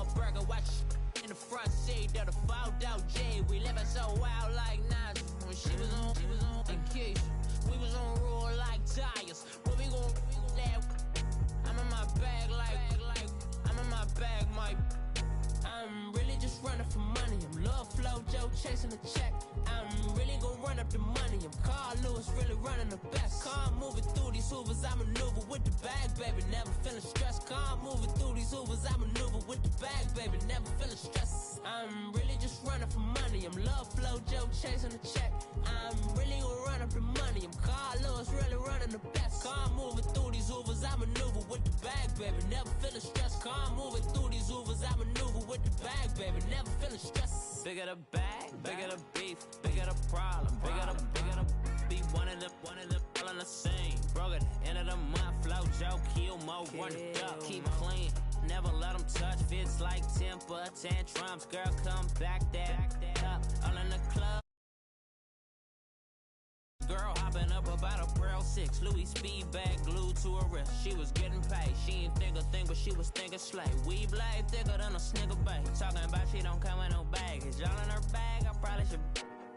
a burger, watch in the front seat of the fouled out J. We living so wild like Nas. When she was on vacation, we was on roll like tires. What we gon' let? I'm in my bag like I'm in my bag, Mike. I'm really just running for money. I'm Love Flow Joe chasing the check. I'm really gon' run up the money. I'm Carl Lewis, really running the best. Car moving through these hoovers, I maneuver with the bag, baby. Never feeling stressed. Car moving through these hoovers, I maneuver with the bag, baby. Never feeling stressed. I'm really just running for money. I'm Love Flow Joe chasing the check. I'm really gon' run up the money. I'm Carl Lewis, really running the best. Car moving through these hoovers, I maneuver with the bag, baby. Never feeling stressed. Car moving through these hoovers, I maneuver with the bag, baby. Never feeling stressed. Bigger the bag, bigger the beef, bigger the problem, bigger the be one of the all in the same. Broke at the end of the month, Flow Joe, kill mo, run it up, keep clean. Never let them touch, fits like temper tantrums. Girl, come back that up, all in the club. Girl hopping up about a Pearl 6, Louis speed bag glued to her wrist. She was getting paid, she ain't think a thing, but she was thinking slay. We blade thicker than a snigger bag. Talking about she don't come with no baggage. All in her bag, I probably should.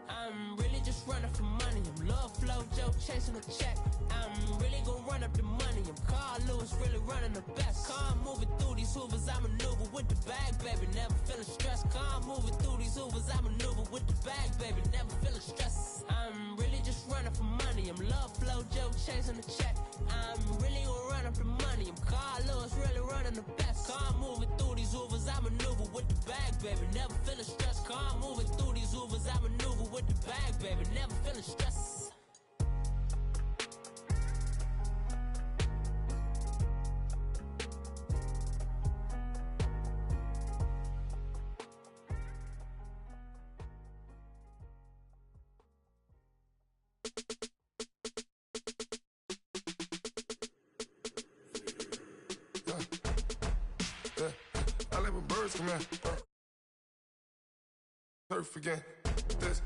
I'm really just running for money. I'm Love Flow Joe chasing the check. I'm really gon' run up the money. I'm Carl Lewis, really running the best. Car moving through these hoovers, I maneuver with the bag, baby. Never feeling stressed. Car moving through these hoovers, I maneuver with the bag, baby. Never feeling stressed. I'm really just running for money. I'm Love Flow Joe chasing the check. I'm really gon' run up the money. I'm Carl Lewis, really running the best. Car moving through these hoovers, I maneuver with the bag, baby. Never feeling stressed. Car moving through these hoovers, I maneuver with the bag, baby. Never feeling stressed. I let my birds come out. Surf again. This,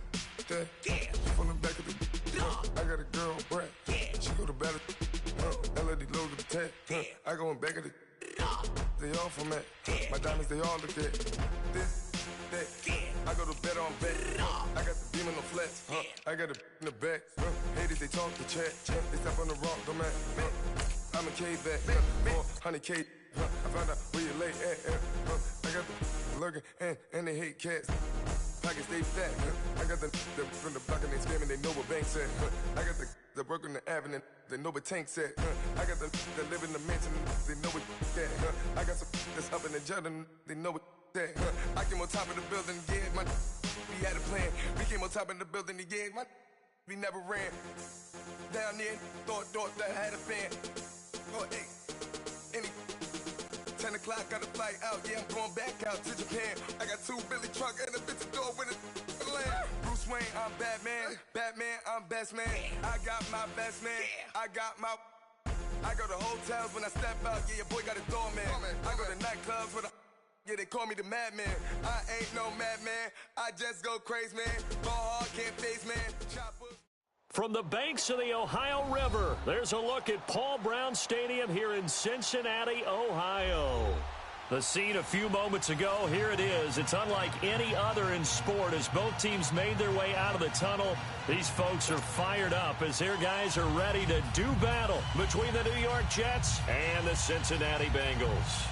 that. Yeah. From the back of the. I got a girl, Brad. Yeah. She go to battle. LAD low to the tag. Yeah. I go in back of the. They all from that. My diamonds, they all look at. This, that. I go to bed on bed. I got the beam in the flats. I got a in the back. Haters, they talk to chat. They step on the rock, don't man. I'm a K-back. 400K. I found out where you lay at. I got the lurking and they hate cats. Pockets stay fat. I got the from the block and they scamming, they know what banks at. I got the work on the avenue, they know what tanks at. I got the that live in the mansion, they know what that. I got some that's up in the Jordan, they know what that. I came on top of the building, yeah, my we had a plan. We came on top of the building, yeah, my we never ran. Down there, thought that I had a fan. Oh, hey, any 10 o'clock, got a flight out, yeah, I'm going back out to Japan. I got 2 Billy truck and a bitch door with a land. Bruce Wayne, I'm Batman. Batman, I'm best man. I got my best man. I got my. I go to hotels when I step out, yeah, your boy got a doorman. I go to nightclubs with a. Yeah, they call me the madman. I ain't no madman. I just go crazy, man. Go hard, can't face, man. Choppers. From the banks of the Ohio River, there's a look at Paul Brown Stadium here in Cincinnati, Ohio. The scene a few moments ago, here it is. It's unlike any other in sport as both teams made their way out of the tunnel. These folks are fired up as their guys are ready to do battle between the New York Jets and the Cincinnati Bengals.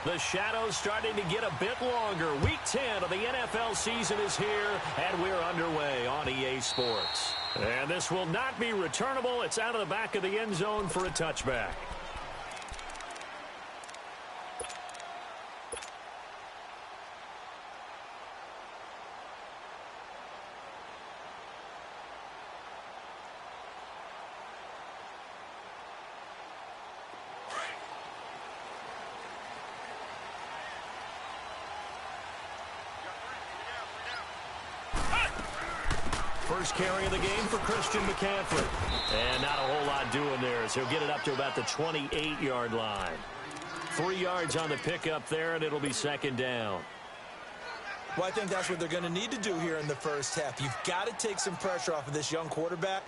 The shadows starting to get a bit longer. Week 10 of the NFL season is here, and we're underway on EA Sports. And this will not be returnable. It's out of the back of the end zone for a touchback. First carry of the game for Christian McCaffrey. And not a whole lot doing there as he'll get it up to about the 28-yard line. 3 yards on the pickup there, and it'll be second down. Well, I think that's what they're going to need to do here in the first half. You've got to take some pressure off of this young quarterback,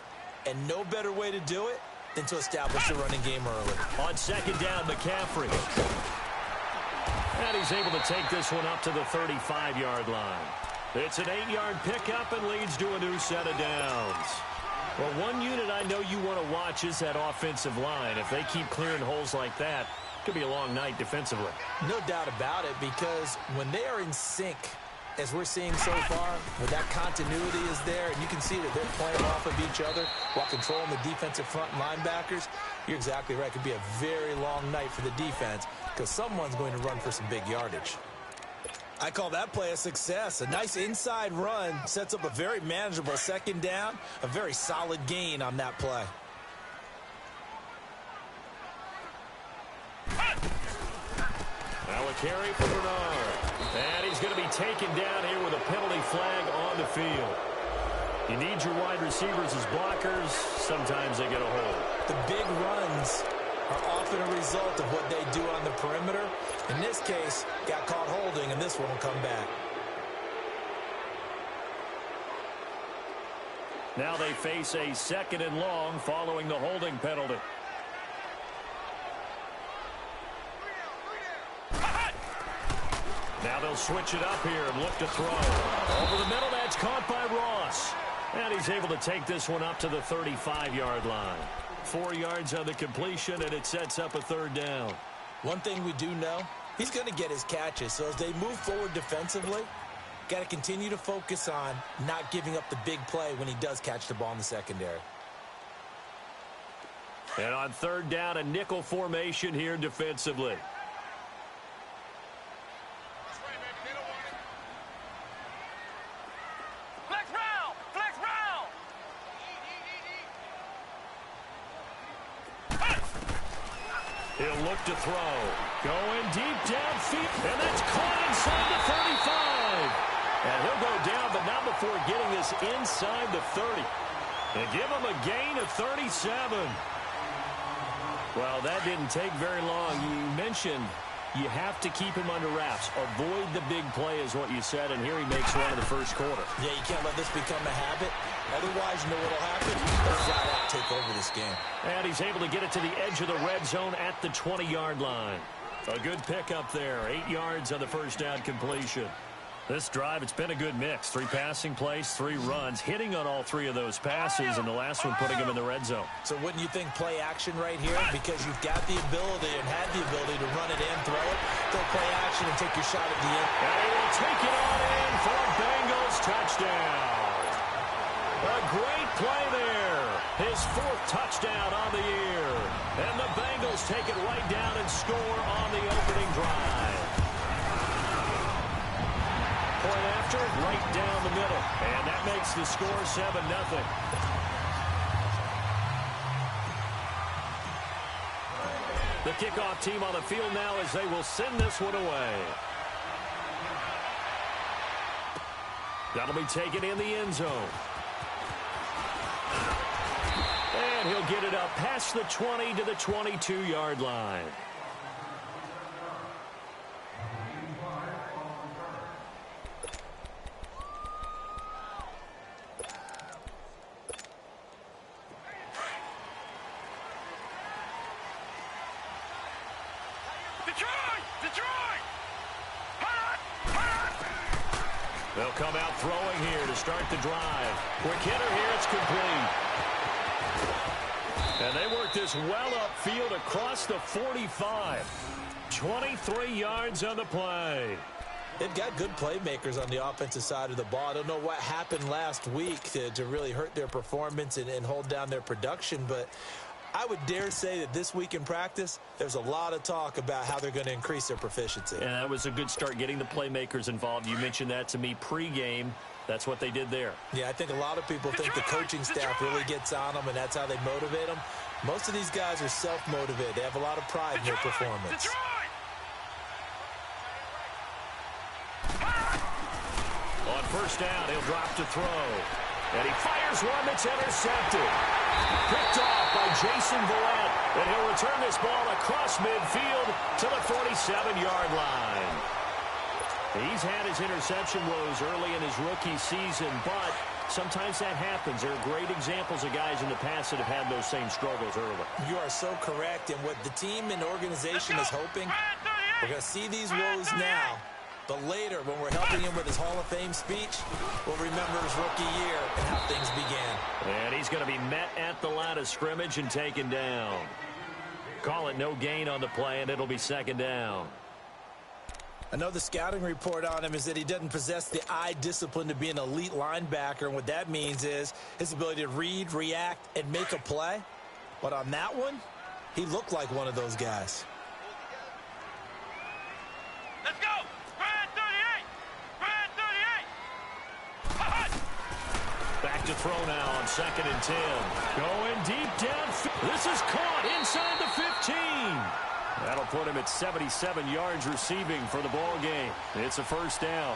and no better way to do it than to establish the running game early. On second down, McCaffrey. And he's able to take this one up to the 35-yard line. It's an 8-yard pickup and leads to a new set of downs. Well, one unit I know you want to watch is that offensive line. If they keep clearing holes like that, it could be a long night defensively. No doubt about it, because when they are in sync, as we're seeing so far, when that continuity is there, and you can see that they're playing off of each other while controlling the defensive front linebackers, you're exactly right. It could be a very long night for the defense because someone's going to run for some big yardage. I call that play a success. A nice inside run sets up a very manageable second down, a very solid gain on that play. Now a carry for Bernard. And he's going to be taken down here with a penalty flag on the field. You need your wide receivers as blockers. Sometimes they get a hold. The big runs are often a result of what they do on the perimeter. In this case, got caught holding, and this one will come back. Now they face a second and long following the holding penalty. Now they'll switch it up here and look to throw. Over the middle, that's caught by Ross. And he's able to take this one up to the 35-yard line. 4 yards on the completion, and it sets up a third down. One thing we do know, he's going to get his catches. So as they move forward defensively, got to continue to focus on not giving up the big play when he does catch the ball in the secondary. And on third down, a nickel formation here defensively. He'll look to throw. Going deep downfield. And that's caught inside the 35. And he'll go down, but not before getting this inside the 30. And give him a gain of 37. Well, that didn't take very long. You mentioned you have to keep him under wraps. Avoid the big play is what you said, and here he makes one in the first quarter. Yeah, you can't let this become a habit. Otherwise, you know what will happen? They'll flat out take over this game. And he's able to get it to the edge of the red zone at the 20-yard line. A good pickup there. 8 yards on the first down completion. This drive, it's been a good mix. 3 passing plays, 3 runs, hitting on all 3 of those passes, and the last one putting him in the red zone. So wouldn't you think play action right here? Because you've got the ability and had the ability to run it in, throw it, go play action, and take your shot at the end. And he will take it on in for a Bengals touchdown. A great play there. His 4th touchdown on the year. And the Bengals take it right down and score on the opening drive. Point after, right down the middle. And that makes the score 7-0. The kickoff team on the field now as they will send this one away. That'll be taken in the end zone. And he'll get it up past the 20 to the 22-yard line. They'll come out throwing here to start the drive. Quick hitter here, it's complete. And they work this well upfield across the 45. 23 yards on the play. They've got good playmakers on the offensive side of the ball. I don't know what happened last week to really hurt their performance and hold down their production, but I would dare say that this week in practice, there's a lot of talk about how they're going to increase their proficiency. And that was a good start, getting the playmakers involved. You mentioned that to me pregame. That's what they did there. Yeah, I think a lot of people think the coaching staff really gets on them, and that's how they motivate them. Most of these guys are self-motivated. They have a lot of pride in their performance. On first down, he'll drop to throw. And he fires one that's intercepted. Picked off by Jason Verrett. And he'll return this ball across midfield to the 47-yard line. He's had his interception woes early in his rookie season, but sometimes that happens. There are great examples of guys in the past that have had those same struggles early. You are so correct, and what the team and organization is hoping, we're going to see these woes now, but later when we're helping him with his Hall of Fame speech, we'll remember his rookie year and how things began. And he's going to be met at the line of scrimmage and taken down. Call it no gain on the play, and it'll be second down. Another scouting report on him is that he doesn't possess the eye discipline to be an elite linebacker, and what that means is his ability to read, react, and make a play. But on that one, he looked like one of those guys. Let's go! Brad 38! Brad 38! Back to throw now on 2nd and 10. Going deep down. This is caught inside the 15. That'll put him at 77 yards receiving for the ball game. It's a first down.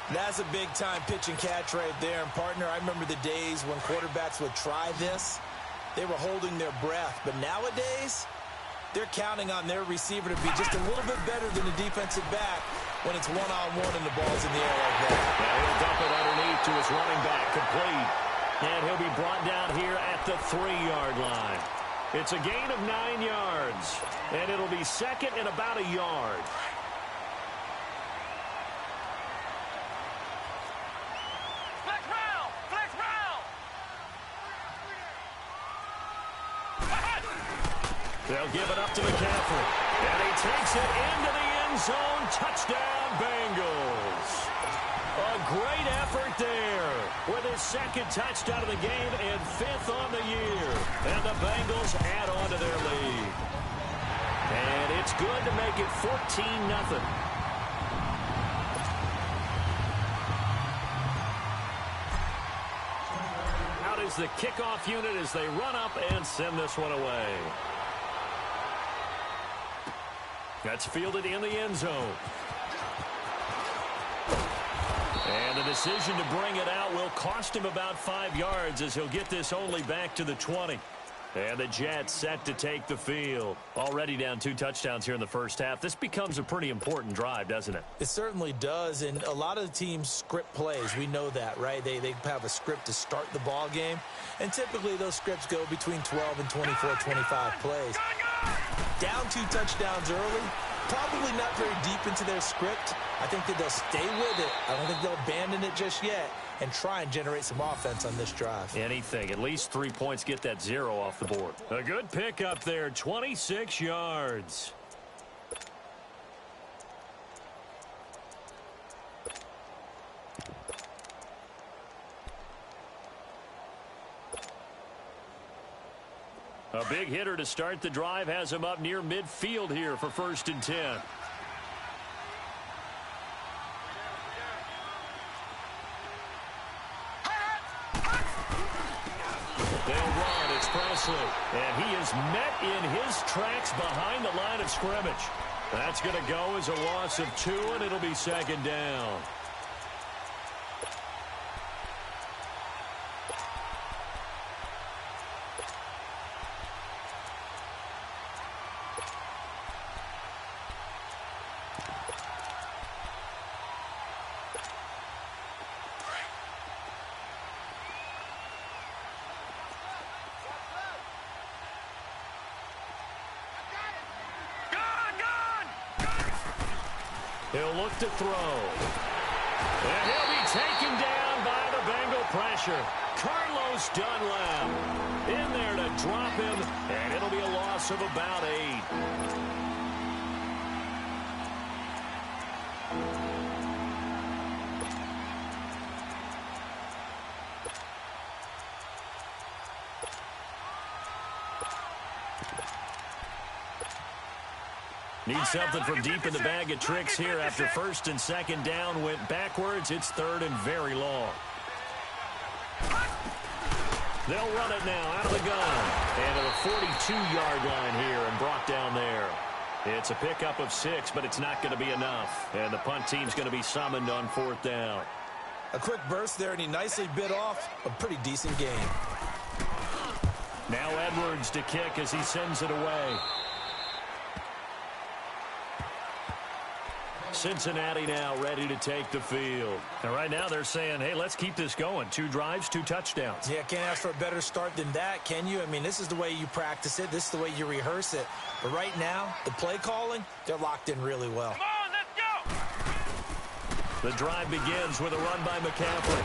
That's a big-time pitch and catch right there. And, partner, I remember the days when quarterbacks would try this. They were holding their breath. But nowadays, they're counting on their receiver to be just a little bit better than the defensive back when it's one-on-one and the ball's in the air like that. Now he'll dump it underneath to his running back, complete. And he'll be brought down here at the 3-yard line. It's a gain of 9 yards, and it'll be second and about a yard. Flex round! Flex round! They'll give it up to McCaffrey, and he takes it into the end zone. Touchdown, Bengals. A great effort there with his second touchdown of the game and 5th on the year. And the Bengals add on to their lead. And it's good to make it 14-0. Out is the kickoff unit as they run up and send this one away. That's fielded in the end zone. And the decision to bring it out will cost him about 5 yards as he'll get this only back to the 20. And the Jets set to take the field. Already down 2 touchdowns here in the first half. This becomes a pretty important drive, doesn't it? It certainly does, and a lot of the teams script plays. We know that, right? They have a script to start the ball game, and typically those scripts go between 12 and 24, 25 plays. Down 2 touchdowns early, probably not very deep into their script. I think that they'll stay with it. I don't think they'll abandon it just yet and try and generate some offense on this drive. Anything. At least 3 points, get that 0 off the board. A good pick up there, 26 yards. A big hitter to start the drive has him up near midfield here for 1st and 10. They'll run. It's Presley. And he is met in his tracks behind the line of scrimmage. That's going to go as a loss of 2, and it'll be 2nd down. He'll look to throw. And he'll be taken down by the Bengal pressure. Carlos Dunlap in there to drop him, and it'll be a loss of about 8. Need something from deep in the bag of tricks here after 1st and 2nd down went backwards. It's 3rd and very long. They'll run it now out of the gun. And to the 42-yard line here and brought down there. It's a pickup of 6, but it's not going to be enough. And the punt team's going to be summoned on 4th down. A quick burst there, and he nicely bit off a pretty decent gain. Now Edwards to kick as he sends it away. Cincinnati now ready to take the field. And right now they're saying, hey, let's keep this going. 2 drives, 2 touchdowns. Yeah, can't ask for a better start than that, can you? I mean, this is the way you practice it. This is the way you rehearse it. But right now, the play calling, they're locked in really well. Come on, let's go! The drive begins with a run by McCaffrey.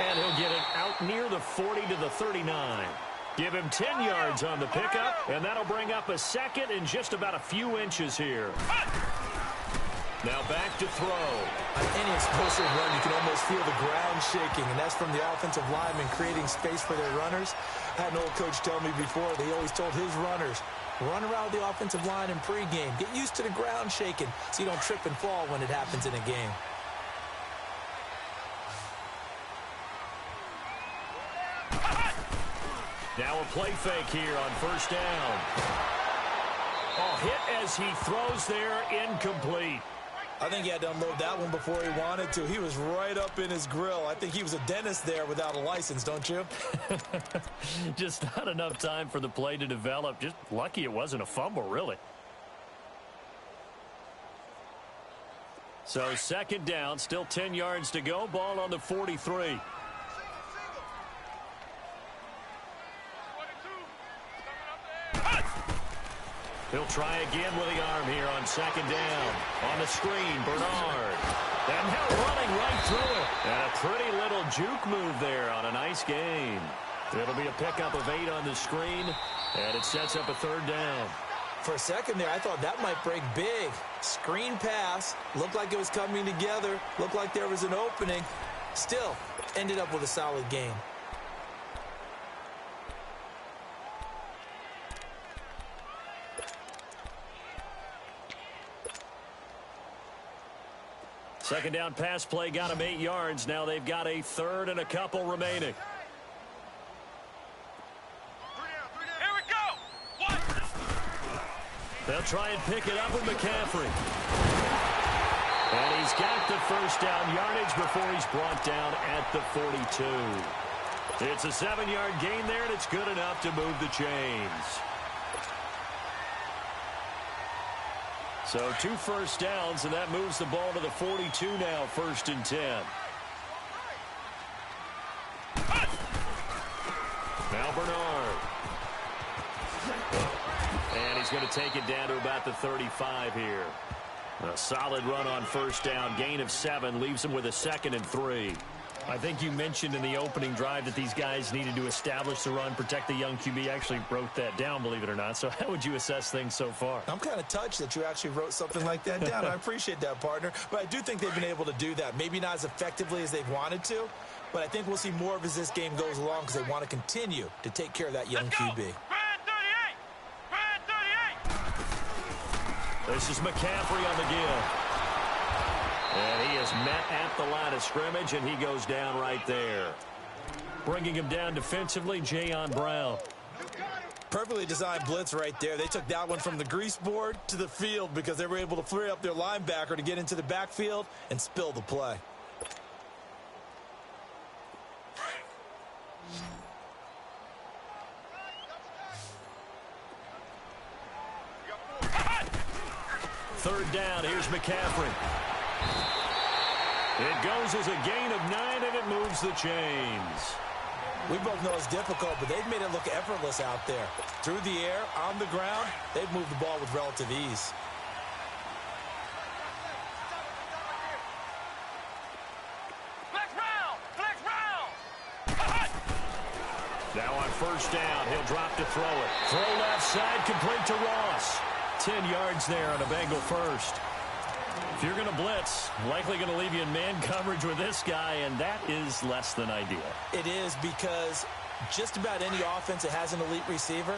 And he'll get it out near the 40 to the 39. Give him 10 yards on the pickup, and that'll bring up a second in just about a few inches here. Now back to throw. On any explosive run, you can almost feel the ground shaking, and that's from the offensive linemen creating space for their runners. I had an old coach tell me before, they always told his runners, run around the offensive line in pregame. Get used to the ground shaking so you don't trip and fall when it happens in a game. Now a play fake here on first down. Oh, hit as he throws there, incomplete. I think he had to unload that one before he wanted to. He was right up in his grill. I think he was a dentist there without a license, don't you? Just not enough time for the play to develop. Just lucky it wasn't a fumble, really. So second down, still 10 yards to go. Ball on the 43. He'll try again with the arm here on second down. On the screen, Bernard. And now running right through it. And a pretty little juke move there on a nice gain. It'll be a pickup of 8 on the screen, and it sets up a third down. For a second there, I thought that might break big. Screen pass. Looked like it was coming together. Looked like there was an opening. Still, ended up with a solid gain. Second down pass play got him 8 yards. Now they've got a third and a couple remaining. Here we go! One! They'll try and pick it up with McCaffrey. And he's got the first down yardage before he's brought down at the 42. It's a 7-yard gain there, and it's good enough to move the chains. So 2 first downs, and that moves the ball to the 42 now, 1st and 10. Now Bernard. And he's going to take it down to about the 35 here. A solid run on first down. Gain of 7 leaves him with a 2nd and 3. I think you mentioned in the opening drive that these guys needed to establish the run, protect the young QB. I actually wrote that down, believe it or not. So how would you assess things so far? I'm kind of touched that you actually wrote something like that down. I appreciate that, partner. But I do think they've been able to do that. Maybe not as effectively as they've wanted to, but I think we'll see more of as this game goes along because they want to continue to take care of that young QB. Grand 38! Grand 38! This is McCaffrey on the give. And he is met at the line of scrimmage, and he goes down right there. Bringing him down defensively, Jayon Brown. Perfectly designed blitz right there. They took that one from the grease board to the field because they were able to free up their linebacker to get into the backfield and spill the play. Third down, here's McCaffrey. It goes as a gain of 9, and it moves the chains. We both know it's difficult, but they've made it look effortless out there. Through the air, on the ground, they've moved the ball with relative ease. Flex round! Flex round! Now on first down, he'll drop to throw it. Throw left side, complete to Ross. 10 yards there on a Bengal first. If you're going to blitz, likely going to leave you in man coverage with this guy, and that is less than ideal. It is because just about any offense that has an elite receiver,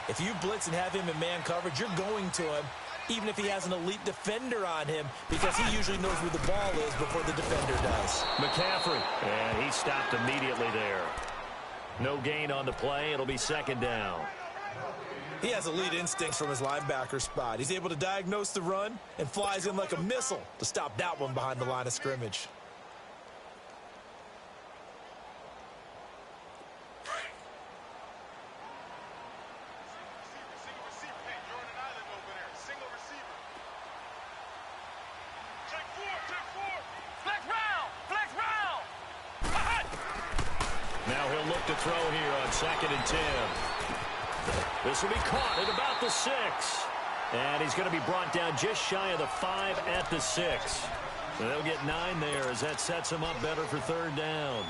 if you blitz and have him in man coverage, you're going to him, even if he has an elite defender on him, because he usually knows where the ball is before the defender does. McCaffrey, and he stopped immediately there. No gain on the play. It'll be second down. He has elite instincts from his linebacker spot. He's able to diagnose the run and flies in like a missile to stop that one behind the line of scrimmage. Now he'll look to throw here on 2nd and 10. This will be caught at about the 6. And he's going to be brought down just shy of the 5 at the 6. So they'll get 9 there as that sets him up better for 3rd down.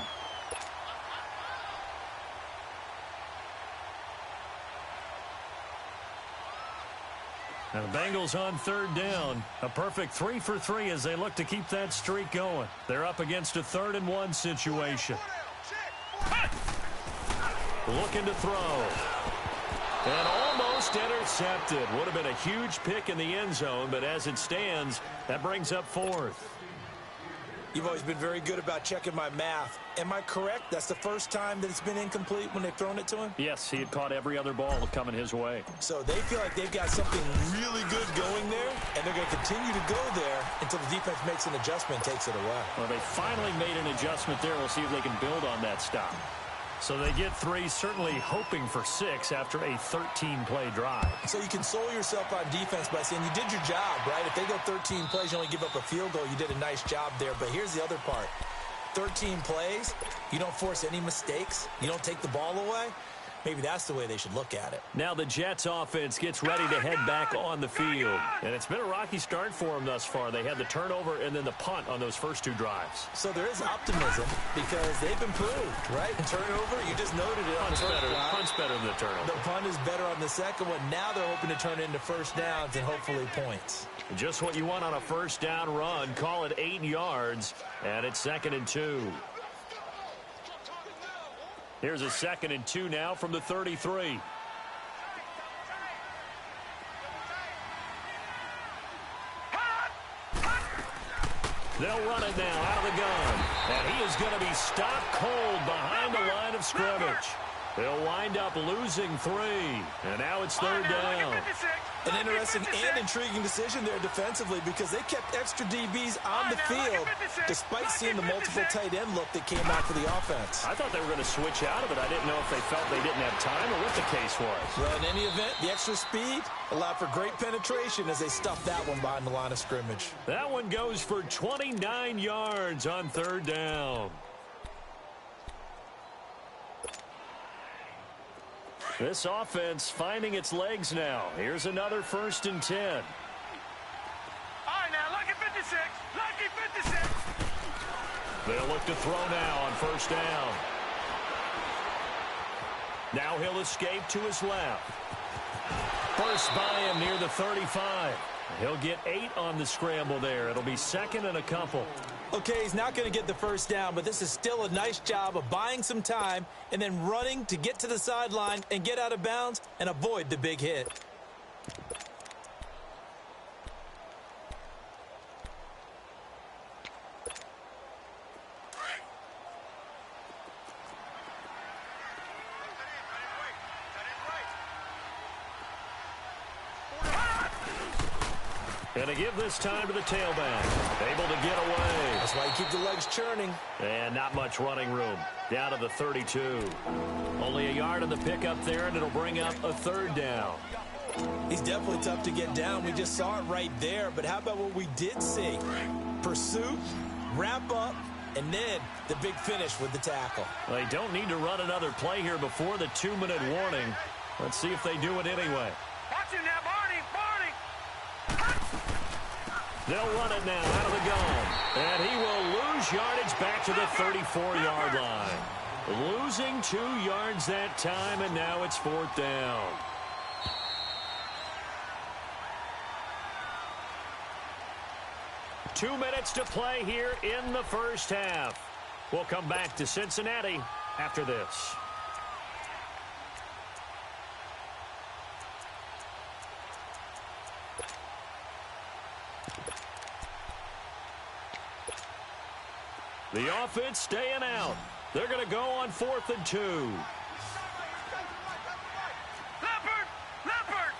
Now the Bengals on 3rd down. A perfect 3 for 3 as they look to keep that streak going. They're up against a 3rd and 1 situation. Looking to throw. And almost intercepted. Would have been a huge pick in the end zone, but as it stands, that brings up 4th. You've always been very good about checking my math. Am I correct? That's the first time that it's been incomplete when they've thrown it to him? Yes, he had caught every other ball coming his way. So they feel like they've got something really good going there, and they're going to continue to go there until the defense makes an adjustment and takes it away. Well, they finally made an adjustment there. We'll see if they can build on that stop. So they get 3, certainly hoping for 6 after a 13-play drive. So you console yourself on defense by saying you did your job, right? If they go 13 plays, you only give up a field goal, you did a nice job there. But here's the other part. 13 plays, you don't force any mistakes, you don't take the ball away. Maybe that's the way they should look at it. Now the Jets offense gets ready to head back on the field. And it's been a rocky start for them thus far. They had the turnover and then the punt on those first 2 drives. So there is optimism because they've improved, right? Turnover, you just noted it. Punt's better than the turnover. The punt is better on the second one. Now they're hoping to turn it into first downs and hopefully points. Just what you want on a first down run. Call it 8 yards, and it's 2nd and 2. Here's a 2nd and 2 now from the 33. They'll run it now out of the gun. And he is going to be stopped cold behind the line of scrimmage. They'll wind up losing 3. And now it's 3rd down. An interesting and intriguing decision there defensively because they kept extra DBs on the field despite seeing the multiple tight end look that came out for the offense. I thought they were going to switch out of it. I didn't know if they felt they didn't have time or what the case was. Well, in any event, the extra speed allowed for great penetration as they stuffed that one behind the line of scrimmage. That one goes for 29 yards on 3rd down. This offense finding its legs now. Here's another 1st and 10. All right, now, lucky 56. Lucky 56. They'll look to throw now on 1st down. Now he'll escape to his left. First by him near the 35. He'll get 8 on the scramble there. It'll be 2nd and a couple. Okay, he's not going to get the first down, but this is still a nice job of buying some time and then running to get to the sideline and get out of bounds and avoid the big hit. And to give this time to the tailback. Able to get away. That's why you keep the legs churning. And not much running room. Down to the 32. Only a yard on the pickup there, and it'll bring up a 3rd down. He's definitely tough to get down. We just saw it right there. But how about what we did see? Pursuit, wrap up, and then the big finish with the tackle. They don't need to run another play here before the 2-minute warning. Let's see if they do it anyway. Watch him now, Barney. They'll run it now out of the gun. And he will lose yardage back to the 34-yard line. Losing 2 yards that time, and now it's 4th down. Two minutes to play here in the first half. We'll come back to Cincinnati after this. The offense staying out. They're going to go on 4th and 2. Leopard! Leopard!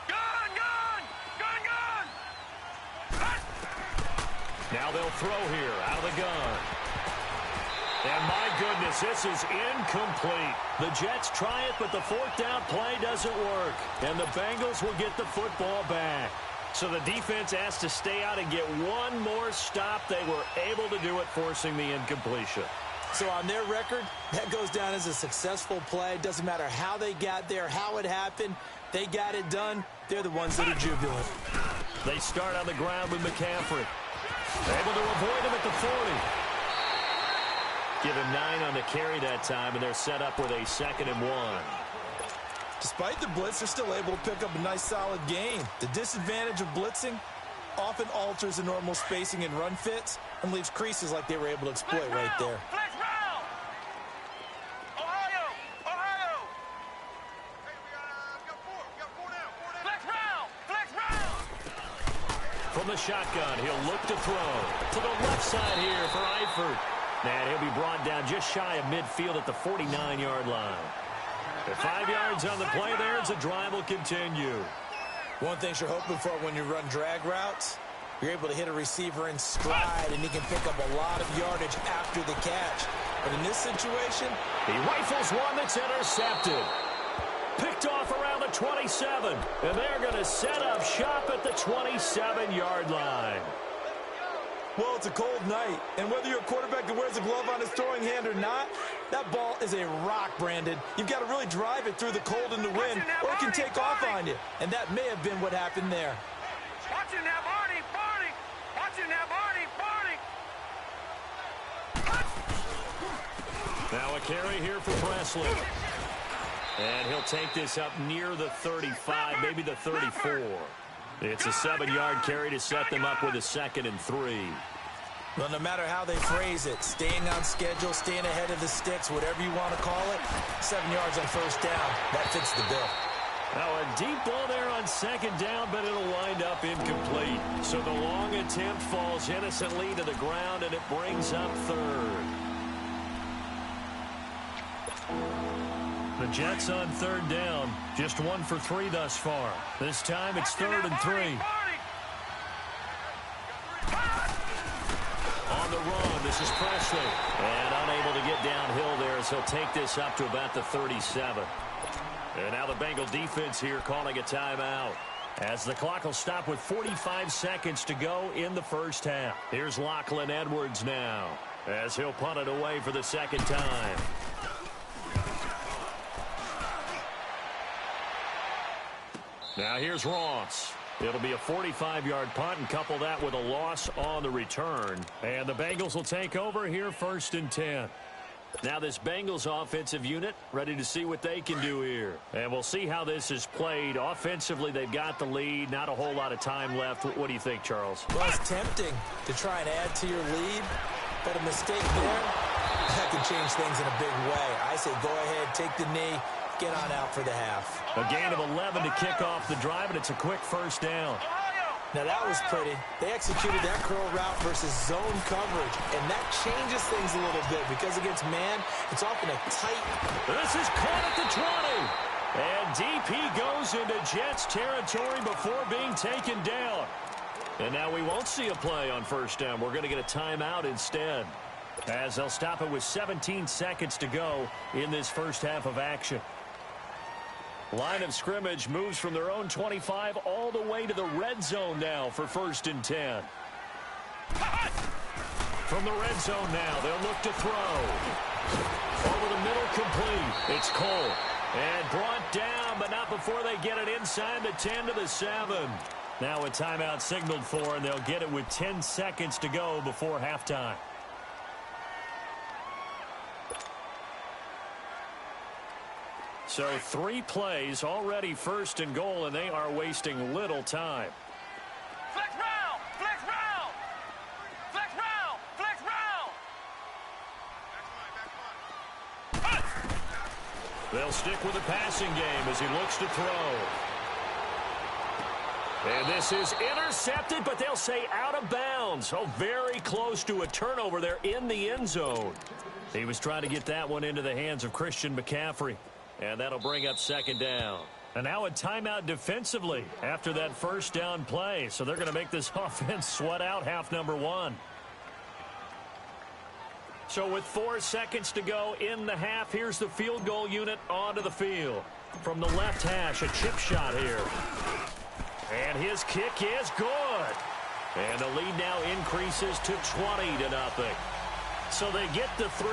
Gun! Gun! Gun! Gun! Now they'll throw here out of the gun. And my goodness, this is incomplete. The Jets try it, but the 4th down play doesn't work. And the Bengals will get the football back. So the defense has to stay out and get one more stop. They were able to do it, forcing the incompletion. So on their record, that goes down as a successful play. Doesn't matter how they got there, how it happened. They got it done. They're the ones that are jubilant. They start on the ground with McCaffrey. Able to avoid him at the 40. Give him 9 on the carry that time, and they're set up with a 2nd and 1. Despite the blitz, they're still able to pick up a nice, solid gain. The disadvantage of blitzing often alters the normal spacing and run fits and leaves creases like they were able to exploit right there. Flex round! Ohio! Ohio! Hey, we got four down. Flex round! Flex round! From the shotgun, he'll look to throw. To the left side here for Eifert. And he'll be brought down just shy of midfield at the 49-yard line. At 5 yards on the play there, as the drive will continue. One thing you're hoping for when you run drag routes, you're able to hit a receiver in stride, and he can pick up a lot of yardage after the catch. But in this situation, he rifles one that's intercepted. Picked off around the 27, and they're going to set up shop at the 27-yard line. well, it's a cold night, and whether you're a quarterback that wears a glove on his throwing hand or not, that ball is a rock, Brandon. You've got to really drive it through the cold and the wind, or it can take off on you, and that may have been what happened there. Watch it now, Barney, Barney. Watch it now, Barney, Barney. Now a carry here for Presley. And he'll take this up near the 35, maybe the 34. It's a 7-yard carry to set them up with a 2nd and 3. Well, no matter how they phrase it, staying on schedule, staying ahead of the sticks, whatever you want to call it, 7 yards on first down, that fits the bill. Now a deep ball there on 2nd down, but it'll wind up incomplete. So the long attempt falls innocently to the ground, and it brings up 3rd. The Jets on 3rd down, just 1 for 3 thus far. This time it's 3rd and 3. On the run, this is Presley. And unable to get downhill there as he'll take this up to about the 37. And now the Bengal defense here calling a timeout, as the clock will stop with 45 seconds to go in the first half. Here's Lachlan Edwards now, as he'll punt it away for the 2nd time. Now here's Ross. It'll be a 45-yard punt, and couple that with a loss on the return. And the Bengals will take over here 1st and 10. Now this Bengals offensive unit ready to see what they can do here. And we'll see how this is played. Offensively, they've got the lead. Not a whole lot of time left. What do you think, Charles? Well, it's tempting to try and add to your lead, but a mistake there, that can change things in a big way. I say go ahead, take the knee, get on out for the half. A gain of 11 to kick off the drive, and it's a quick 1st down. Now that was pretty. They executed that curl route versus zone coverage, and that changes things a little bit because against man, it's often a tight. This is caught at the 20. And DP goes into Jets territory before being taken down. And now we won't see a play on 1st down. We're going to get a timeout instead, as they'll stop it with 17 seconds to go in this first half of action. Line of scrimmage moves from their own 25 all the way to the red zone now for 1st and 10. From the red zone now, they'll look to throw. Over the middle, complete. It's Cole. And brought down, but not before they get it inside the 10 to the 7. Now a timeout signaled for, and they'll get it with 10 seconds to go before halftime. So 3 plays already 1st and goal, and they are wasting little time. Flex round! Flex round! Flex round! Flex round! They'll stick with the passing game as he looks to throw. And this is intercepted, but they'll say out of bounds. Oh, very close to a turnover there in the end zone. He was trying to get that one into the hands of Christian McCaffrey. And that'll bring up 2nd down. And now a timeout defensively after that 1st down play. So they're going to make this offense sweat out half number 1. So with 4 seconds to go in the half, here's the field goal unit onto the field. From the left hash, a chip shot here. And his kick is good. And the lead now increases to 20-0. So they get the 3,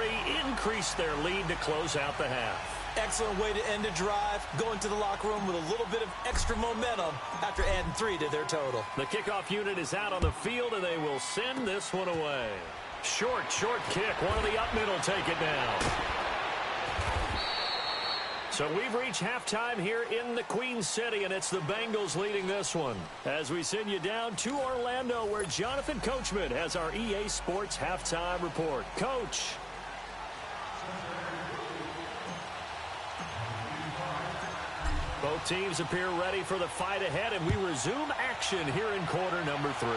increase their lead to close out the half. Excellent way to end a drive, going to the locker room with a little bit of extra momentum after adding 3 to their total. The kickoff unit is out on the field, and they will send this one away. Short kick. One of the up middle take it down. So we've reached halftime here in the Queen City, and it's the Bengals leading this one. As we send you down to Orlando, where Jonathan Coachman has our EA Sports halftime report. Coach. Both teams appear ready for the fight ahead, and we resume action here in quarter number 3.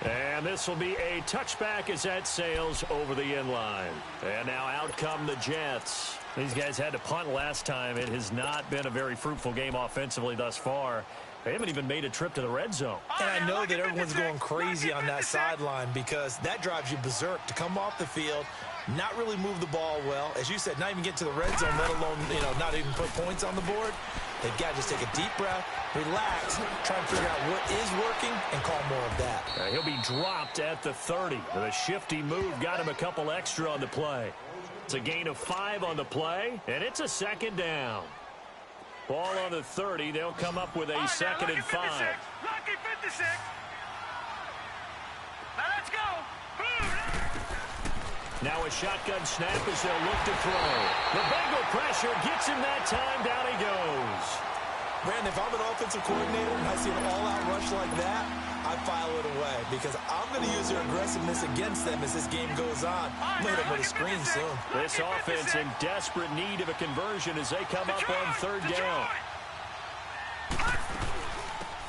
And this will be a touchback as that sails over the end line. And now out come the Jets. These guys had to punt last time. It has not been a very fruitful game offensively thus far. They haven't even made a trip to the red zone. And I know that everyone's going crazy on that sideline because that drives you berserk to come off the field, not really move the ball well. As you said, not even get to the red zone, let alone, not even put points on the board. They've got to just take a deep breath, relax, try and figure out what is working, and call more of that. He'll be dropped at the 30. The shifty move got him a couple extra on the play. It's a gain of 5 on the play, and it's a second down. Ball on the 30. They'll come up with a second and 5. Lucky 56. Now let's go. Now a shotgun snap as they'll look to throw. The Bengal pressure gets him that time. Down he goes. Brandon, if I'm an offensive coordinator and I see an all-out rush like that, I file it away because I'm going to use their aggressiveness against them as this game goes on. I'm going to hit them with a screen soon. This offense in desperate need of a conversion as they come up on 3rd down.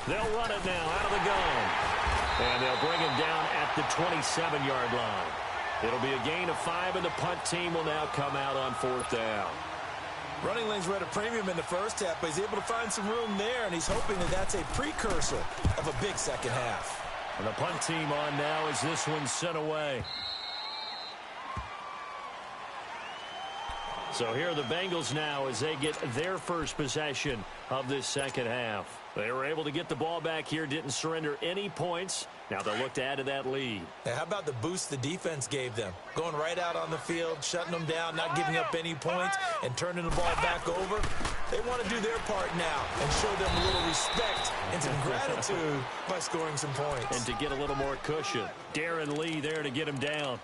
They'll run it now out of the gun. And they'll bring him down at the 27-yard line. It'll be a gain of 5, and the punt team will now come out on 4th down. Running lanes were at a premium in the first half, but he's able to find some room there, and he's hoping that that's a precursor of a big second half. And the punt team on now as this one's sent away. So here are the Bengals now as they get their first possession of this second half. They were able to get the ball back here, didn't surrender any points. Now they'll look to add to that lead. Now, how about the boost the defense gave them? Going right out on the field, shutting them down, not giving up any points, and turning the ball back over. They want to do their part now and show them a little respect and some gratitude by scoring some points. And to get a little more cushion. Darren Lee there to get him down.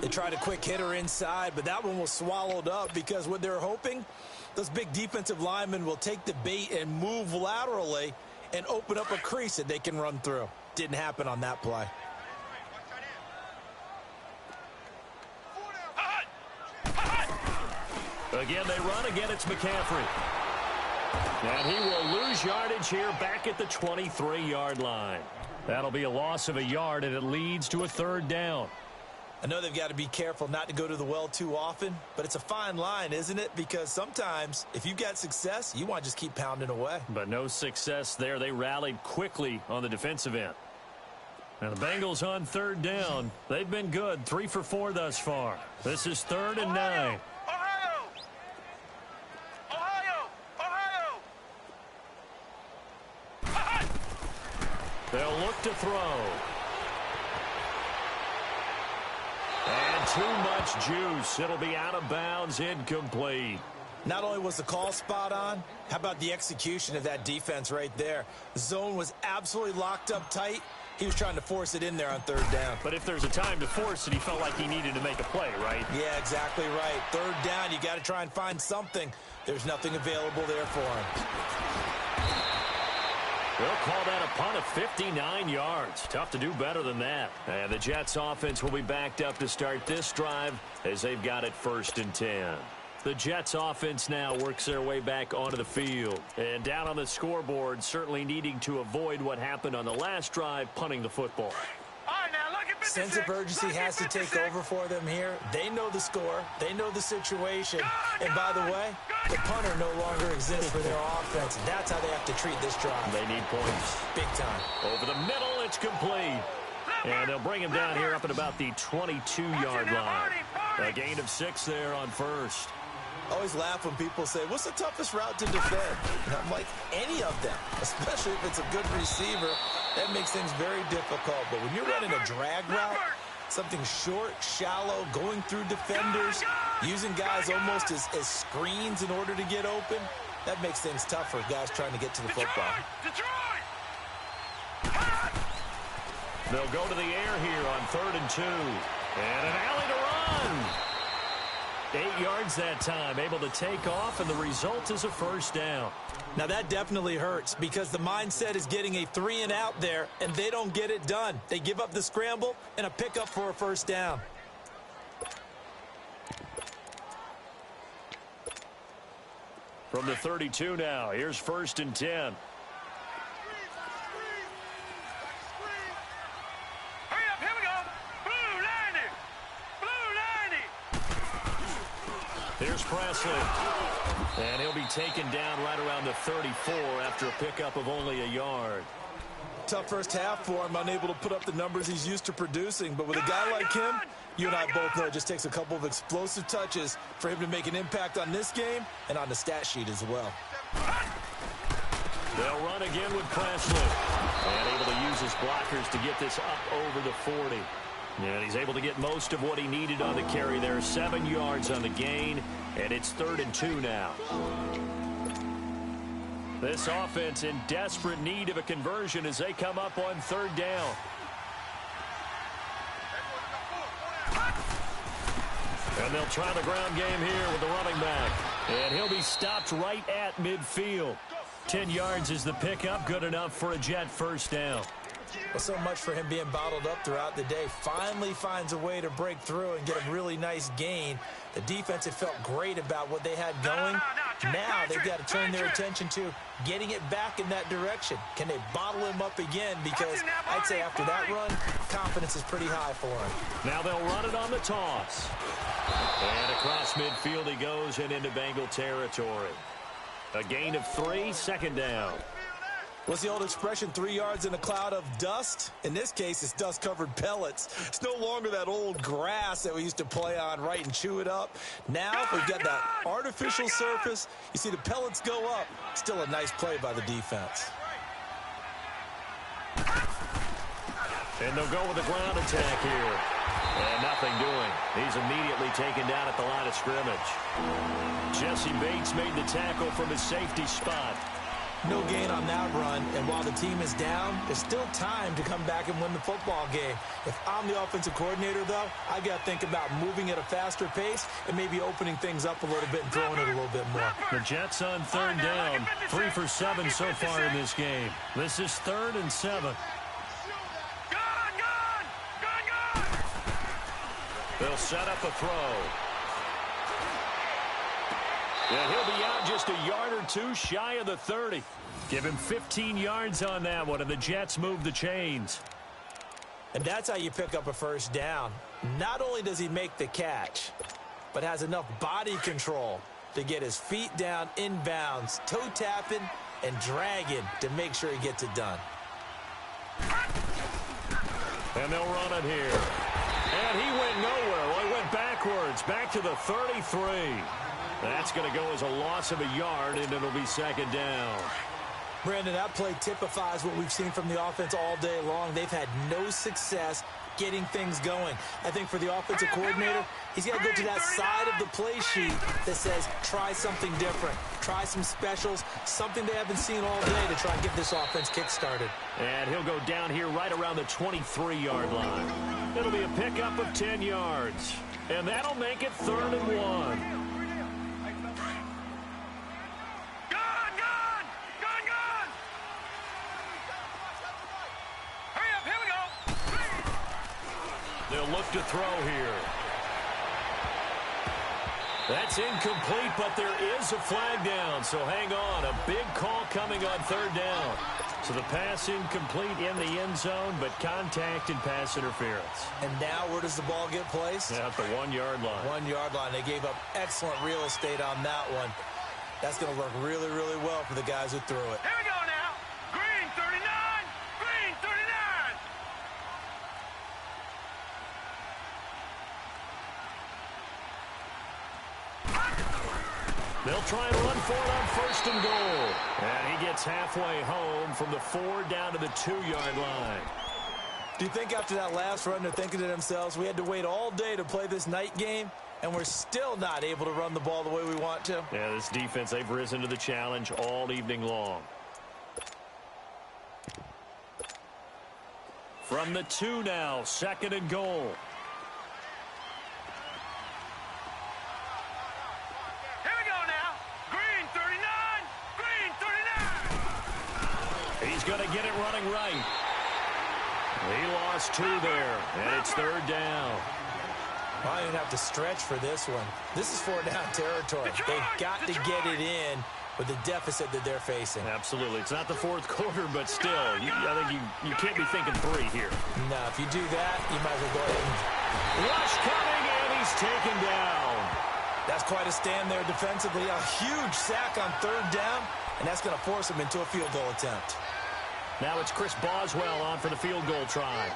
They tried a quick hitter inside, but that one was swallowed up because what they're hoping, those big defensive linemen will take the bait and move laterally and open up a crease that they can run through. Didn't happen on that play. Again, they run. Again, it's McCaffrey. And he will lose yardage here back at the 23-yard line. That'll be a loss of a yard, and it leads to a 3rd down. I know they've got to be careful not to go to the well too often, but it's a fine line, isn't it? Because sometimes, if you've got success, you want to just keep pounding away. But no success there. They rallied quickly on the defensive end. And the Bengals on 3rd down. They've been good, 3 for 4 thus far. This is 3rd and 9. They'll look to throw. And too much juice. It'll be out of bounds, incomplete. Not only was the call spot on, how about the execution of that defense right there? The zone was absolutely locked up tight. He was trying to force it in there on 3rd down. But if there's a time to force it, he felt like he needed to make a play, right? Yeah, exactly right. 3rd down, you got to try and find something. There's nothing available there for him. They'll call that a punt of 59 yards. Tough to do better than that. And the Jets offense will be backed up to start this drive as they've got it 1st and 10. The Jets offense now works their way back onto the field. And down on the scoreboard, certainly needing to avoid what happened on the last drive, punting the football. Sense of urgency has to take over for them here. They know the score. They know the situation. And by the way, the punter no longer exists for their offense. That's how they have to treat this drive. They need points. Big time. Over the middle, it's complete. And they'll bring him down here up at about the 22-yard line. A gain of 6 there on 1st. I always laugh when people say, what's the toughest route to defend? And I'm like, any of them, especially if it's a good receiver. That makes things very difficult. But when you're running a drag route, something short, shallow, going through defenders, using guys almost as screens in order to get open, that makes things tough for guys trying to get to the football. They'll go to the air here on 3rd and 2. And an alley to run. 8 yards that time, able to take off, and the result is a first down. Now that definitely hurts because the mindset is getting a 3 and out there, and they don't get it done. They give up the scramble and a pickup for a first down. From the 32 now, here's 1st and 10. Here's Presley. And he'll be taken down right around the 34 after a pickup of only a yard. Tough first half for him, unable to put up the numbers he's used to producing. But with a guy like him, you and I both know it just takes a couple of explosive touches for him to make an impact on this game and on the stat sheet as well. They'll run again with Presley. And able to use his blockers to get this up over the 40. And he's able to get most of what he needed on the carry there. 7 yards on the gain, and it's 3rd and 2 now. This offense in desperate need of a conversion as they come up on 3rd down. And they'll try the ground game here with the running back. And he'll be stopped right at midfield. 10 yards is the pickup, good enough for a Jet first down. Well, so much for him being bottled up throughout the day. Finally finds a way to break through and get a really nice gain. The defense had felt great about what they had going. Now they've got to turn their attention to getting it back in that direction. Can they bottle him up again? Because I'd say after that run, confidence is pretty high for him. Now they'll run it on the toss. And across midfield he goes and into Bengal territory. A gain of 3, 2nd down. What's the old expression, 3 yards in a cloud of dust? In this case, it's dust-covered pellets. It's no longer that old grass that we used to play on, right, and chew it up. Now we've got that artificial surface. You see the pellets go up. Still a nice play by the defense. And they'll go with a ground attack here. And nothing doing. He's immediately taken down at the line of scrimmage. Jesse Bates made the tackle from his safety spot. No gain on that run, and while the team is down, there's still time to come back and win the football game. If I'm the offensive coordinator, though, I got to think about moving at a faster pace and maybe opening things up a little bit and throwing it a little bit more. The Jets on 3rd down, 3 for 7 so far in this game. This is 3rd and 7. They'll set up a throw. And he'll be out just a yard or 2 shy of the 30. Give him 15 yards on that one, and the Jets move the chains. And that's how you pick up a first down. Not only does he make the catch, but has enough body control to get his feet down inbounds, toe tapping and dragging to make sure he gets it done. And they'll run it here. And he went nowhere. Well, he went backwards, back to the 33. That's going to go as a loss of a yard, and it'll be 2nd down. Brandon, that play typifies what we've seen from the offense all day long. They've had no success getting things going. I think for the offensive coordinator, he's got to go to that side of the play sheet that says try something different, try some specials, something they haven't seen all day to try and get this offense kick-started. And he'll go down here right around the 23-yard line. It'll be a pickup of 10 yards, and that'll make it 3rd and 1. They'll look to throw here. That's incomplete, but there is a flag down, so hang on. A big call coming on 3rd down. So the pass incomplete in the end zone, but contact and pass interference. And now where does the ball get placed? At the 1-yard line. 1-yard line. They gave up excellent real estate on that one. That's going to work really, really well for the guys who threw it. Here we go now. Green 39. Green 39. They'll try and run for it on 1st and goal. And he gets halfway home from the 4 down to the 2-yard line. Do you think after that last run they're thinking to themselves, we had to wait all day to play this night game, and we're still not able to run the ball the way we want to? Yeah, this defense, they've risen to the challenge all evening long. From the 2 now, 2nd and goal. Here we go now. Green 39. Green 39. He's going to get it running right. He lost 2 there, and it's 3rd down. I don't even have to stretch for this one. This is 4 down territory. They've got to get it in with the deficit that they're facing. Absolutely. It's not the 4th quarter, but still, I think you can't be thinking 3 here. No, if you do that, you might as well go ahead and... Rush coming, and he's taken down. That's quite a stand there defensively. A huge sack on 3rd down, and that's going to force him into a field goal attempt. Now it's Chris Boswell on for the field goal try.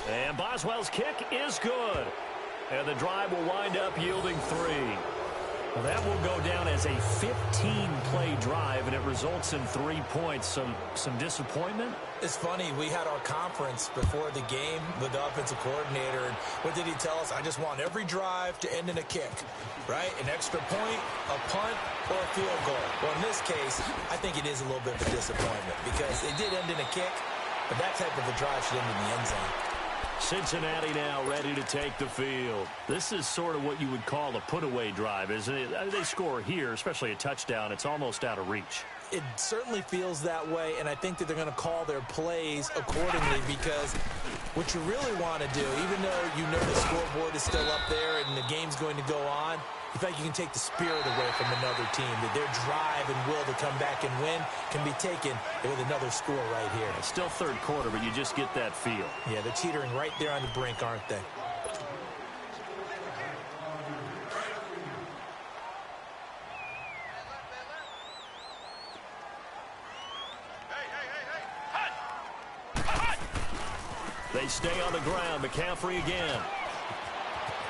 And Boswell's kick is good. And the drive will wind up yielding 3. Well, that will go down as a 15-play drive, and it results in 3 points. Some disappointment? It's funny, we had our conference before the game with the offensive coordinator, and what did he tell us? I just want every drive to end in a kick, right? An extra point, a punt, or a field goal. Well, in this case, I think it is a little bit of a disappointment because it did end in a kick, but that type of a drive should end in the end zone. Cincinnati now ready to take the field. This is sort of what you would call a put-away drive, isn't it? They score here, especially a touchdown. It's almost out of reach. It certainly feels that way, and I think that they're going to call their plays accordingly because what you really want to do, even though you know the scoreboard is still up there and the game's going to go on, in fact, you can take the spirit away from another team, that their drive and will to come back and win can be taken with another score right here. It's still 3rd quarter, but you just get that feel. Yeah, they're teetering right there on the brink, aren't they? They stay on the ground. McCaffrey again.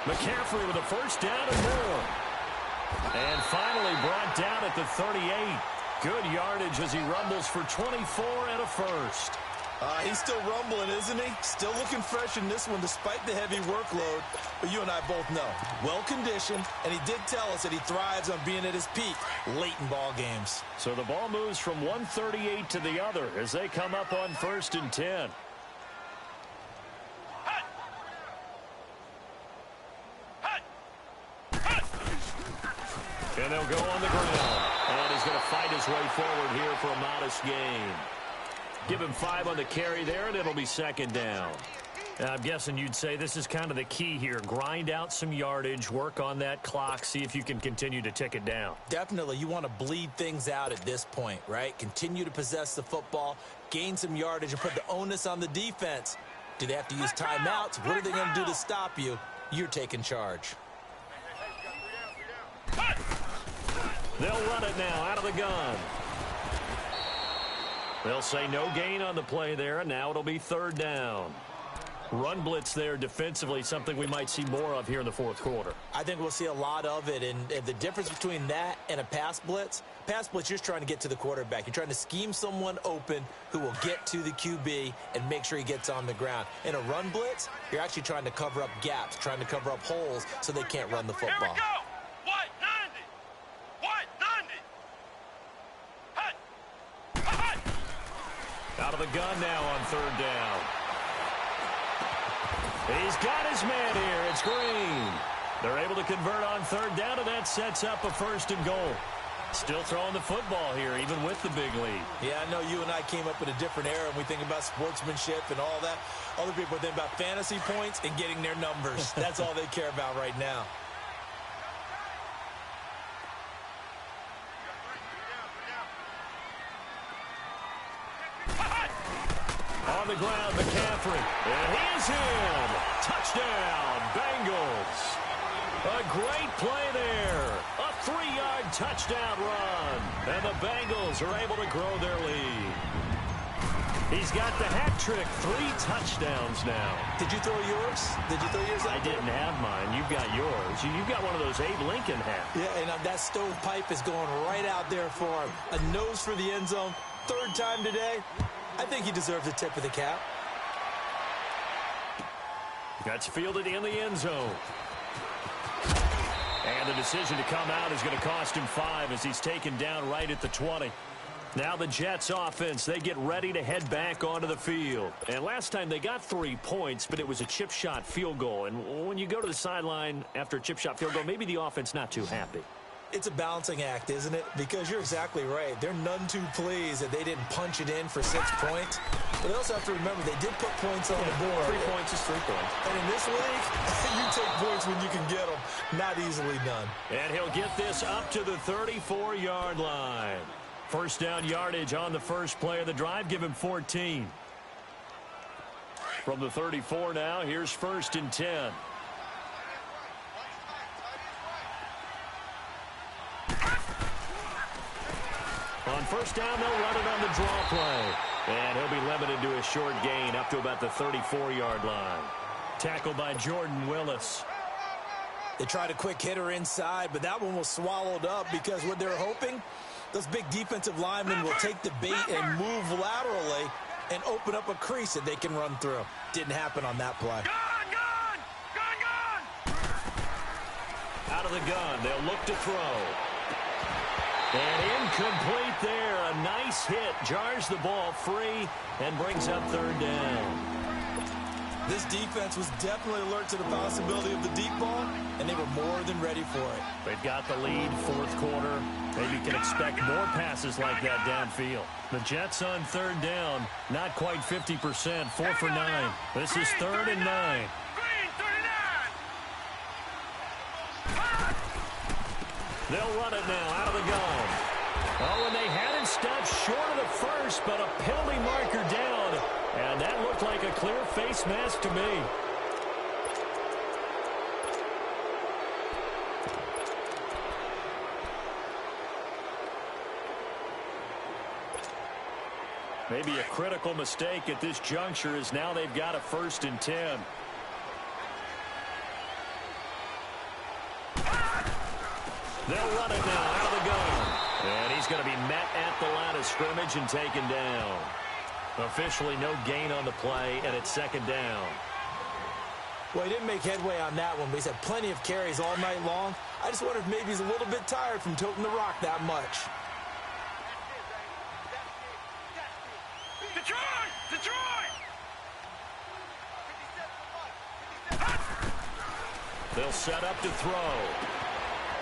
McCaffrey with a 1st down and more. And finally brought down at the 38. Good yardage as he rumbles for 24 and a 1st. He's still rumbling, isn't he? Still looking fresh in this one despite the heavy workload. But you and I both know, well-conditioned, and he did tell us that he thrives on being at his peak late in ball games. So the ball moves from 138 to the other as they come up on 1st and 10. And they'll go on the ground. And he's going to fight his way forward here for a modest gain. Give him 5 on the carry there, and it'll be 2nd down. And I'm guessing you'd say this is kind of the key here. Grind out some yardage, work on that clock, see if you can continue to tick it down. Definitely. You want to bleed things out at this point, right? Continue to possess the football, gain some yardage, and put the onus on the defense. Do they have to use timeouts? What are they going to do to stop you? You're taking charge. They'll run it now out of the gun. They'll say no gain on the play there, and now it'll be 3rd down. Run blitz there defensively, something we might see more of here in the 4th quarter. I think we'll see a lot of it, and the difference between that and a pass blitz, you're just trying to get to the quarterback. You're trying to scheme someone open who will get to the QB and make sure he gets on the ground. In a run blitz, you're actually trying to cover up gaps, trying to cover up holes so they can't run the football. Here we go. White 90. White 90. Out of the gun now on 3rd down. He's got his man here. It's Green. They're able to convert on 3rd down, and that sets up a 1st and goal. Still throwing the football here, even with the big lead. Yeah, I know you and I came up in a different era, and we think about sportsmanship and all that. Other people think about fantasy points and getting their numbers. That's all they care about right now. On the ground, McCaffrey. And he's in. Touchdown, Bengals. A great play there. A 3-yard touchdown run. And the Bengals are able to grow their lead. He's got the hat trick. 3 touchdowns now. Did you throw yours? Did you throw yours out I there? didn't have mine. You've got yours. You've got one of those Abe Lincoln hats. Yeah, and that stovepipe is going right out there for him. A nose for the end zone. 3rd time today. I think he deserves a tip of the cap. That's fielded in the end zone. And the decision to come out is going to cost him 5 as he's taken down right at the 20. Now the Jets offense, they get ready to head back onto the field. And last time they got 3 points, but it was a chip shot field goal. And when you go to the sideline after a chip shot field goal, maybe the offense not too happy. It's a balancing act, isn't it? Because you're exactly right. They're none too pleased that they didn't punch it in for 6 points. But they also have to remember they did put points on the board. 3 points is 3 points. And in this league, you take points when you can get them. Not easily done. And he'll get this up to the 34-yard line. First down yardage on the first play of the drive. Give him 14. From the 34 now, here's 1st and 10. On first down, they'll run it on the draw play. And he'll be limited to a short gain up to about the 34-yard line. Tackled by Jordan Willis. They tried a quick hitter inside, but that one was swallowed up because what they're hoping, those big defensive linemen will take the bait and move laterally and open up a crease that they can run through. Didn't happen on that play. Gun! Out of the gun, they'll look to throw. And incomplete there. A nice hit. Jars the ball free and brings up 3rd down. This defense was definitely alert to the possibility of the deep ball, and they were more than ready for it. They've got the lead, 4th quarter. Maybe you can expect more passes like that downfield. The Jets on 3rd down, not quite 50%, 4 for 9. This is 3rd and 9. They'll run it now out of the gun. Oh, and they had it stopped short of the first, but a penalty marker down. And that looked like a clear face mask to me. Maybe a critical mistake at this juncture as now they've got a 1st and 10. They'll run it now out of the gun. And he's going to be met at the line of scrimmage and taken down. Officially no gain on the play, and it's 2nd down. Well, he didn't make headway on that one, but he's had plenty of carries all night long. I just wonder if maybe he's a little bit tired from toting the rock that much. Detroit! They'll set up to throw.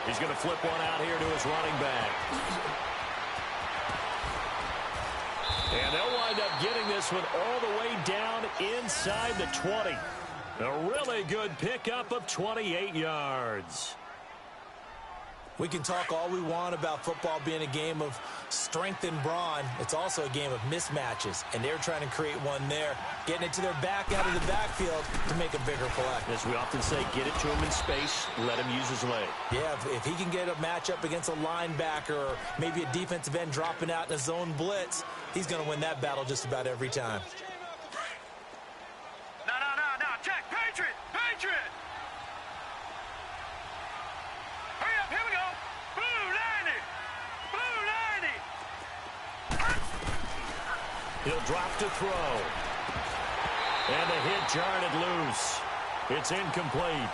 He's going to flip one out here to his running back. And they'll wind up getting this one all the way down inside the 20. A really good pickup of 28 yards. We can talk all we want about football being a game of strength and brawn. It's also a game of mismatches, and they're trying to create one there, getting it to their back out of the backfield to make a bigger play. As we often say, get it to him in space, let him use his leg. Yeah, if he can get a matchup against a linebacker or maybe a defensive end dropping out in a zone blitz, he's going to win that battle just about every time. No, check, Patriot! Hurry up, here we go! Blue 90! He'll drop to throw. And the hit jarred it loose. It's incomplete.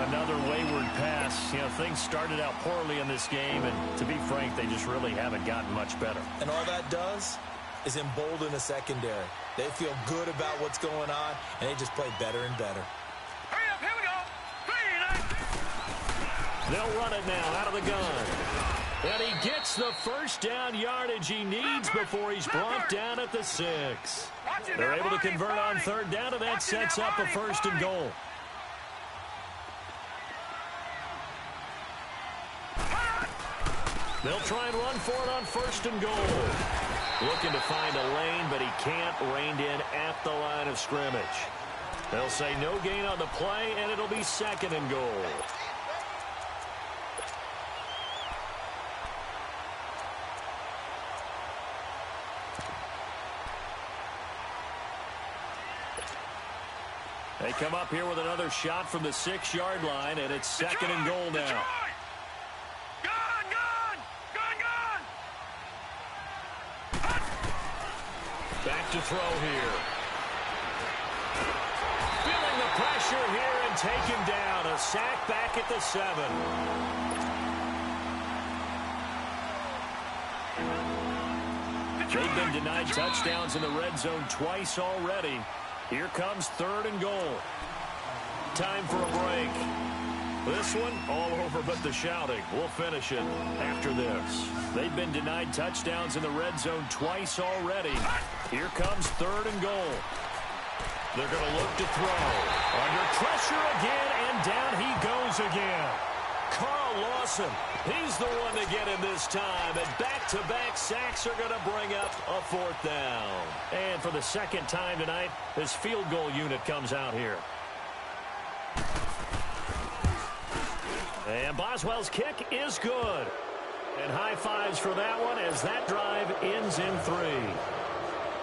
Another wayward pass. You know, things started out poorly in this game, and to be frank, they just really haven't gotten much better. And all that does is embolden the secondary. They feel good about what's going on, and they just play better and better. Hurry up, here we go! They'll run it now out of the gun. And he gets the first down yardage he needs before he's brought down at the 6. They're able to convert on 3rd down, and that sets up a 1st and goal. They'll try and run for it on 1st and goal. Looking to find a lane, but he can't. Reined in at the line of scrimmage. They'll say no gain on the play, and it'll be 2nd and goal. They come up here with another shot from the 6-yard line, and it's second and goal now. Back to throw here. Feeling the pressure here and taken down. A sack back at the 7. They've been denied touchdowns in the red zone twice already. Here comes third and goal. Time for a break. This one, all over but the shouting. We'll finish it after this. They've been denied touchdowns in the red zone twice already. Here comes third and goal. They're going to look to throw. Under pressure again, and down he goes again. Carl Lawson, he's the one to get him this time, and back-to-back sacks are going to bring up a 4th down. And for the second time tonight, this field goal unit comes out here. And Boswell's kick is good. And high fives for that one as that drive ends in 3.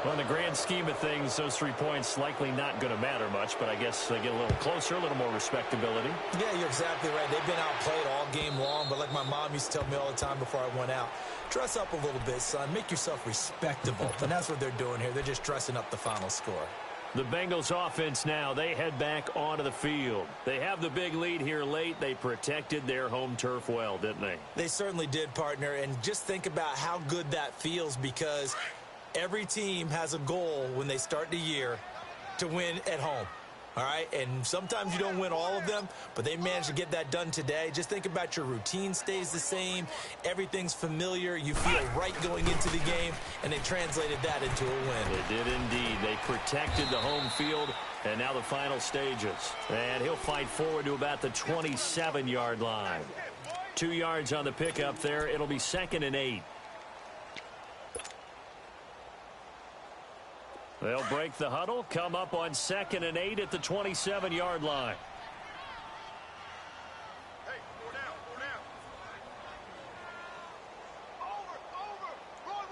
Well, in the grand scheme of things, those 3 points likely not going to matter much, but I guess they get a little closer, a little more respectability. Yeah, you're exactly right. They've been outplayed all game long, but like my mom used to tell me all the time before I went out, dress up a little bit, son. Make yourself respectable. And that's what they're doing here. They're just dressing up the final score. The Bengals offense now, they head back onto the field. They have the big lead here late. They protected their home turf well, didn't they? They certainly did, partner. And just think about how good that feels, because every team has a goal when they start the year to win at home. All right, and sometimes you don't win all of them, but they managed to get that done today. Just think about your routine stays the same. Everything's familiar. You feel right going into the game, and they translated that into a win. They did indeed. They protected the home field, and now the final stages. And he'll fight forward to about the 27-yard line. 2 yards on the pickup there. It'll be 2nd and 8. They'll break the huddle, come up on 2nd and 8 at the 27-yard line. Hey, 4 down, 4 down.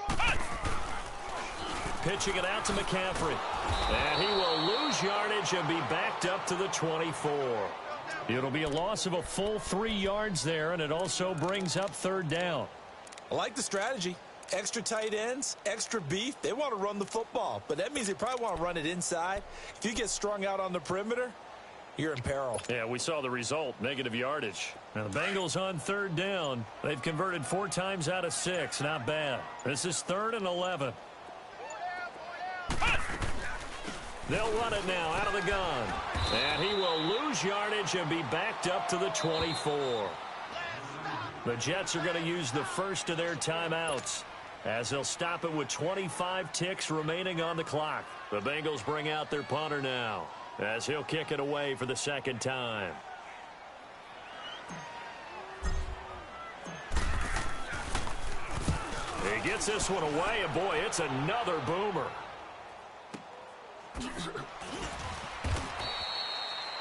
Over. Pitching it out to McCaffrey. And he will lose yardage and be backed up to the 24. It'll be a loss of a full 3 yards there, and it also brings up 3rd down. I like the strategy. Extra tight ends, extra beef. They want to run the football, but that means they probably want to run it inside. If you get strung out on the perimeter, you're in peril. Yeah, we saw the result, negative yardage. Now the Bengals on 3rd down. They've converted 4 times out of 6. Not bad. This is 3rd and 11. They'll run it now out of the gun. And he will lose yardage and be backed up to the 24. The Jets are going to use the first of their timeouts, as they'll stop it with 25 ticks remaining on the clock. The Bengals bring out their punter now, as he'll kick it away for the 2nd time. He gets this one away, and boy, it's another boomer.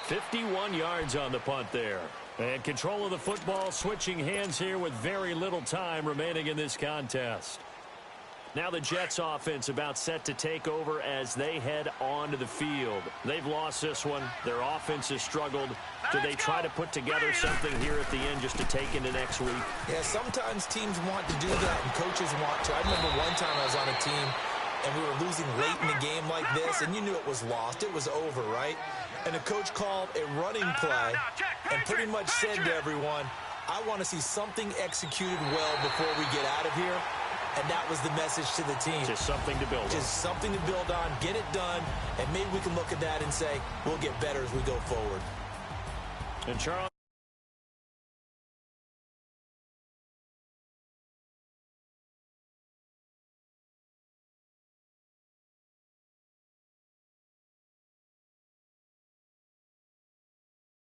51 yards on the punt there. And control of the football switching hands here with very little time remaining in this contest. Now the Jets offense about set to take over as they head onto the field. They've lost this one. Their offense has struggled. Do they try to put together something here at the end just to take into next week? Yeah, sometimes teams want to do that and coaches want to. I remember one time I was on a team and we were losing late in the game like this, and you knew it was lost. It was over, right? And the coach called a running play and pretty much said to everyone, I want to see something executed well before we get out of here. And that was the message to the team. Just something to build on. Just something to build on, get it done, and maybe we can look at that and say, we'll get better as we go forward. And Charles.